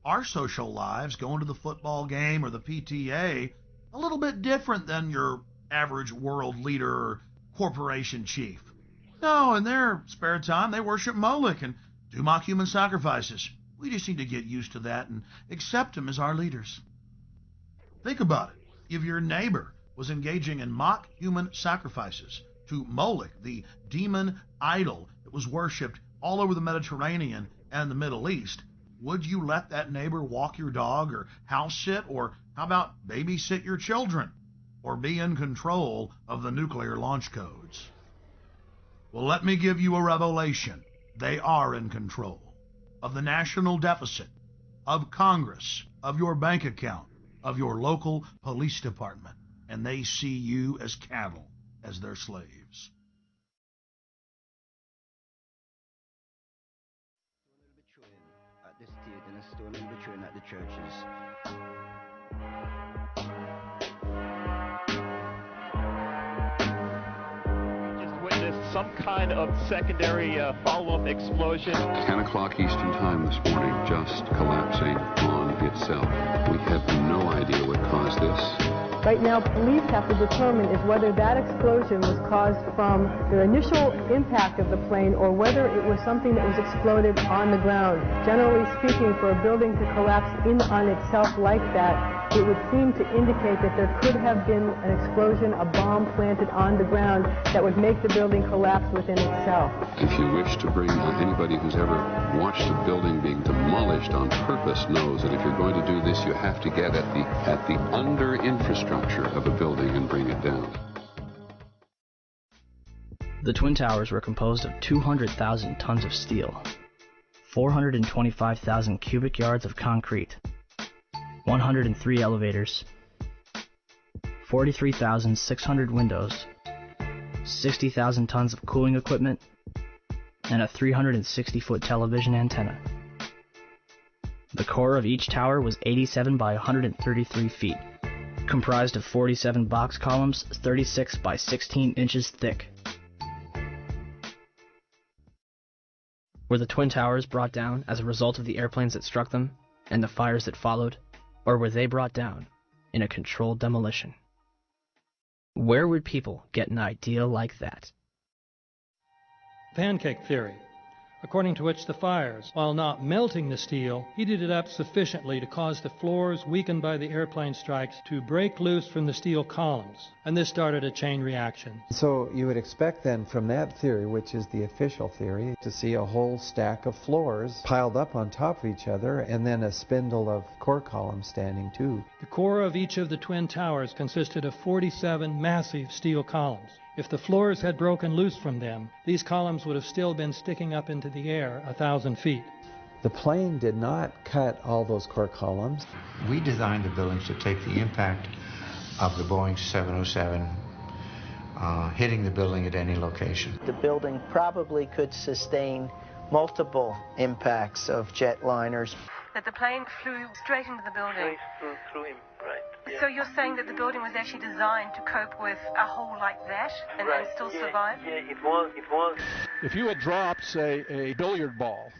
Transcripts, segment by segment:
our social lives, going to the football game or the PTA, a little bit different than your average world leader or corporation chief. No, in their spare time, they worship Moloch and do mock human sacrifices. We just need to get used to that and accept them as our leaders. Think about it. If your neighbor was engaging in mock human sacrifices to Moloch, the demon idol that was worshipped all over the Mediterranean and the Middle East, would you let that neighbor walk your dog or house sit, or how about babysit your children, or be in control of the nuclear launch codes? Well, let me give you a revelation. They are in control of the national deficit, of Congress, of your bank account, of your local police department, and they see you as cattle, as their slaves. At this stage, and a stone in between at the churches. Some kind of secondary follow-up explosion. 10 o'clock Eastern Time this morning, just collapsing on itself. We have no idea what caused this. Right now, police have to determine is whether that explosion was caused from the initial impact of the plane or whether it was something that was exploded on the ground. Generally speaking, for a building to collapse in on itself like that, it would seem to indicate that there could have been an explosion, a bomb planted on the ground that would make the building collapse within itself. If you wish to bring anybody who's ever watched a building being demolished on purpose knows that if you're going to do this, you have to get at the under infrastructure of a building and bring it down. The Twin Towers were composed of 200,000 tons of steel, 425,000 cubic yards of concrete, 103 elevators, 43,600 windows, 60,000 tons of cooling equipment, and a 360-foot television antenna. The core of each tower was 87 by 133 feet, comprised of 47 box columns 36 by 16 inches thick. Were the Twin Towers brought down as a result of the airplanes that struck them and the fires that followed? Or were they brought down in a controlled demolition? Where would people get an idea like that? Pancake theory, according to which the fires, while not melting the steel, heated it up sufficiently to cause the floors weakened by the airplane strikes to break loose from the steel columns, and this started a chain reaction. So you would expect then from that theory, which is the official theory, to see a whole stack of floors piled up on top of each other and then a spindle of core columns standing too. The core of each of the Twin Towers consisted of 47 massive steel columns. If the floors had broken loose from them, these columns would have still been sticking up into the air 1,000 feet. The plane did not cut all those core columns. We designed the buildings to take the impact of the Boeing 707 hitting the building at any location. The building probably could sustain multiple impacts of jetliners. That the plane flew straight into the building. Through him, right. Yeah. So you're saying that the building was actually designed to cope with a hole like that and still survive? Yeah, it was. If you had dropped, say, a billiard ball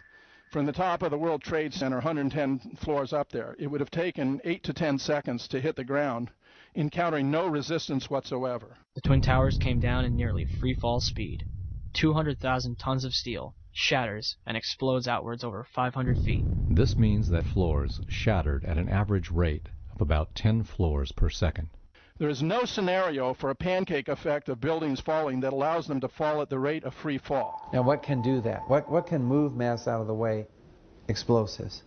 from the top of the World Trade Center, 110 floors up there, it would have taken 8 to 10 seconds to hit the ground, encountering no resistance whatsoever. The Twin Towers came down in nearly free fall speed. 200,000 tons of steel shatters and explodes outwards over 500 feet. This means that floors shattered at an average rate of about 10 floors per second. There is no scenario for a pancake effect of buildings falling that allows them to fall at the rate of free fall. Now what can do that? What can move mass out of the way? Explosives.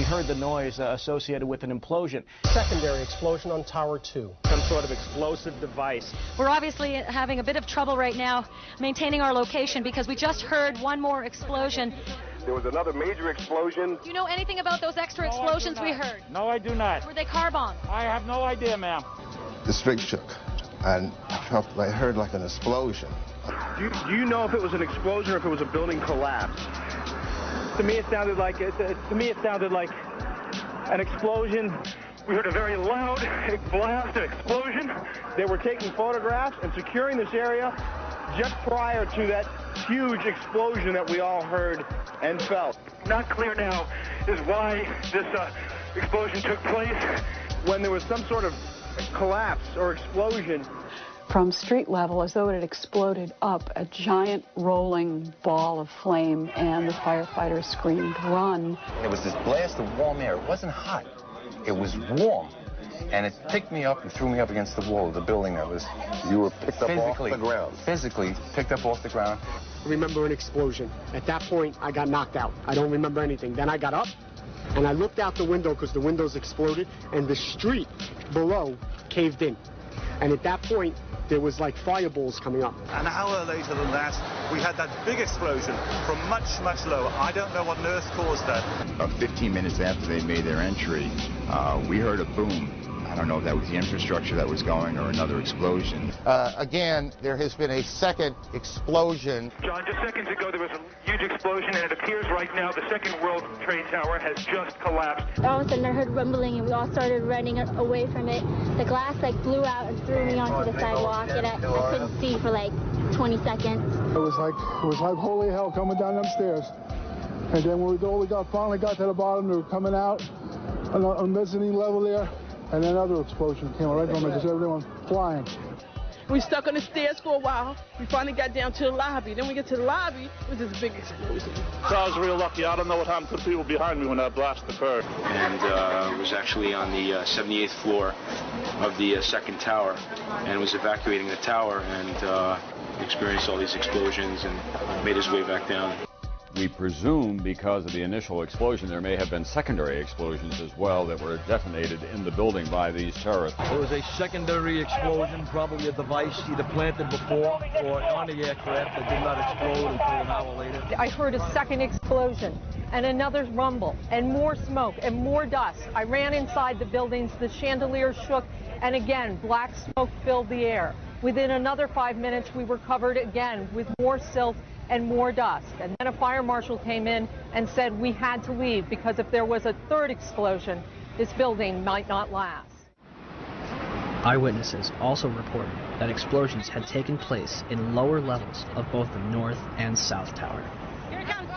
Heard the noise associated with an implosion. Secondary explosion on Tower 2. Some sort of explosive device. We're obviously having a bit of trouble right now maintaining our location because we just heard one more explosion. There was another major explosion. Do you know anything about those extra explosions we heard? No, I do not. Were they car bombs? I have no idea, ma'am. The string shook, and I heard like an explosion. Do you know if it was an explosion or if it was a building collapse? To me, it sounded like an explosion. We heard a very loud blast, an explosion. They were taking photographs and securing this area just prior to that huge explosion that we all heard and felt. Not clear now is why this explosion took place. When there was some sort of collapse or explosion. From street level, as though it had exploded up, a giant rolling ball of flame, and the firefighters screamed, "Run!" There was this blast of warm air. It wasn't hot. It was warm. And it picked me up and threw me up against the wall of the building that was... You were picked up off the ground. Physically picked up off the ground. I remember an explosion. At that point, I got knocked out. I don't remember anything. Then I got up, and I looked out the window because the windows exploded, and the street below caved in. And at that point, there was like fireballs coming up. An hour later than that, we had that big explosion from much, much lower. I don't know what on earth caused that. About 15 minutes after they made their entry, we heard a boom. I don't know if that was the infrastructure that was going or another explosion. Again, there has been a second explosion. John, just seconds ago there was a huge explosion, and it appears right now the second World Trade Tower has just collapsed. All of a sudden I heard rumbling, and we all started running away from it. The glass blew out and threw me onto the sidewalk, and I couldn't see for 20 seconds. It was like holy hell coming down them stairs. And then when we finally got to the bottom, they were coming out on the mezzanine level there. And another explosion came right from it, just everyone flying. We stuck on the stairs for a while. We finally got down to the lobby. Then we get to the lobby, it was this big explosion. So I was real lucky. I don't know what happened to the people behind me when that blast occurred. And was actually on the 78th floor of the second tower, and was evacuating the tower, and experienced all these explosions and made his way back down. We presume because of the initial explosion, there may have been secondary explosions as well that were detonated in the building by these terrorists. There was a secondary explosion, probably a device either planted before or on the aircraft that did not explode until an hour later. I heard a second explosion and another rumble and more smoke and more dust. I ran inside the buildings, the chandeliers shook, and again, black smoke filled the air. Within another 5 minutes, we were covered again with more silt and more dust. And then a fire marshal came in and said we had to leave because if there was a third explosion, this building might not last. Eyewitnesses also reported that explosions had taken place in lower levels of both the North and South Tower. Here it comes.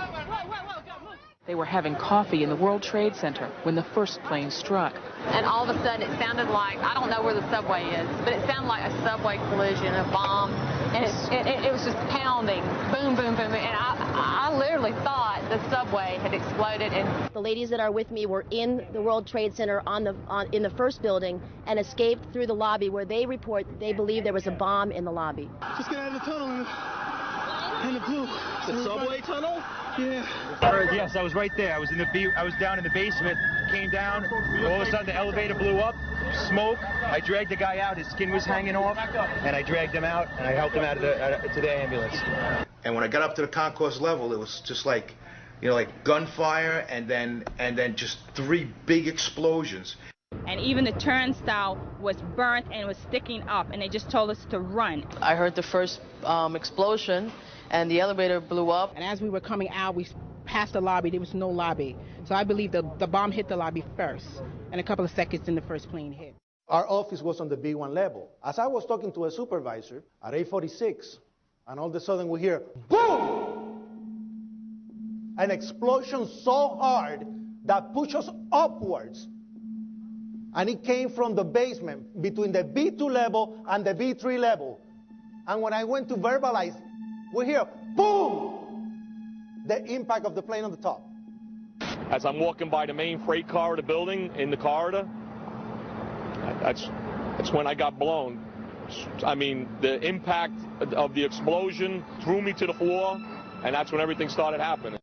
They were having coffee in the World Trade Center when the first plane struck. And all of a sudden it sounded like, I don't know where the subway is, but it sounded like a subway collision, a bomb, and it was just pounding, boom, boom, boom, and I literally thought the subway had exploded. And the ladies that are with me were in the World Trade Center in the first building and escaped through the lobby where they report they believe there was a bomb in the lobby. Just get out of the tunnel and the blue. The subway tunnel? Yeah. Yes, I was right there. I was down in the basement, came down, all of a sudden the elevator blew up, smoke. I dragged the guy out, his skin was hanging off, and I dragged him out, and I helped him out to the ambulance. And when I got up to the concourse level, it was just like gunfire, and then just three big explosions. And even the turnstile was burnt and was sticking up, and they just told us to run. I heard the first explosion, and the elevator blew up. And as we were coming out, we passed the lobby. There was no lobby. So I believe the bomb hit the lobby first, and a couple of seconds then the first plane hit. Our office was on the B1 level. As I was talking to a supervisor at 8:46, and all of a sudden we hear, boom! An explosion so hard that pushed us upwards. And it came from the basement between the B2 level and the B3 level. And when I went to verbalize, we hear, boom! The impact of the plane on the top. As I'm walking by the main freight corridor building in the corridor, that's when I got blown. I mean, the impact of the explosion threw me to the floor, and that's when everything started happening.